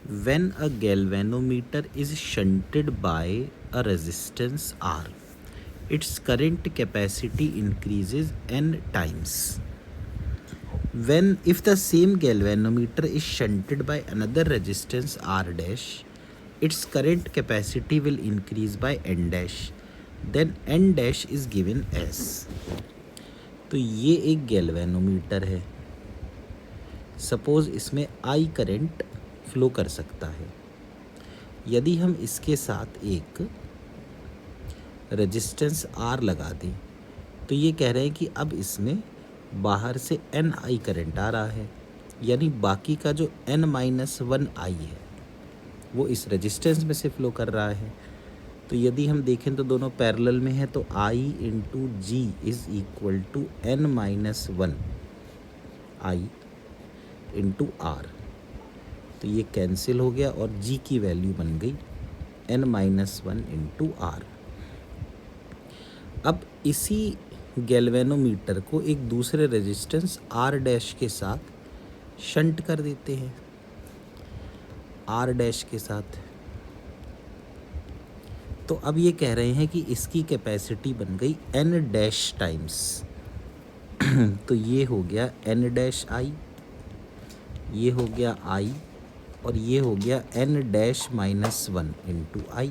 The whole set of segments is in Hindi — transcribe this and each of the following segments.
When a galvanometer is shunted by a resistance R, its current capacity increases n times. If the same galvanometer is shunted by another resistance R dash, its current capacity will increase by n dash. Then n dash is given as. तो ये एक गैल्वेनोमीटर है. सपोज इसमें I करंट फ्लो कर सकता है. यदि हम इसके साथ एक रेजिस्टेंस R लगा दें तो ये कह रहे हैं कि अब इसमें बाहर से NI करंट आ रहा है, यानी बाकी का जो n-1I है वो इस रेजिस्टेंस में से फ्लो कर रहा है. तो यदि हम देखें तो दोनों पैरेलल में है, तो I into G is equal to n-1 I into R. तो ये कैंसिल हो गया और G की वैल्यू बन गई n-1 इंटू R. अब इसी गैल्वेनोमीटर को एक दूसरे रेजिस्टेंस R डैश के साथ शंट कर देते हैं, R डैश के साथ. तो अब ये कह रहे हैं कि इसकी कैपेसिटी बन गई n डैश टाइम्स. तो ये हो गया n डैश I, ये हो गया I और ये हो गया n डैश -1 इंटू I.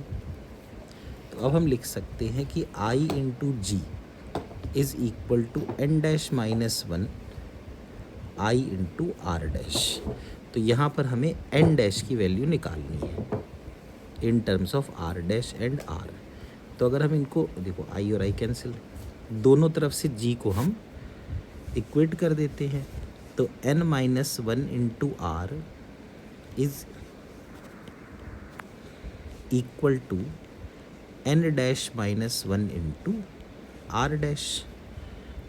तो अब हम लिख सकते हैं कि I into G is equal to n dash -1 I into R dash. तो यहाँ पर हमें n डैश की वैल्यू निकालनी है in terms of R dash and R. तो अगर हम इनको देखो I और I कैंसिल, दोनों तरफ से G को हम इक्वेट कर देते हैं. तो n-1 into R is equal to n dash -1 into R dash.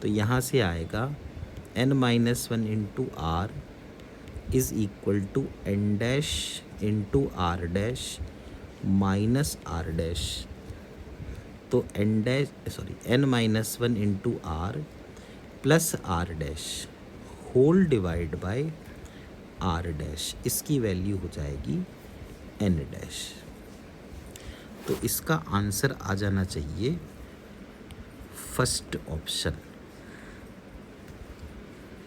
तो यहाँ से आएगा n-1 into R is equal to n dash into R dash minus R dash. तो n-1 into R plus R dash whole divide by R dash. इसकी वैल्यू हो जाएगी n डैश. तो इसका आंसर आ जाना चाहिए फर्स्ट ऑप्शन.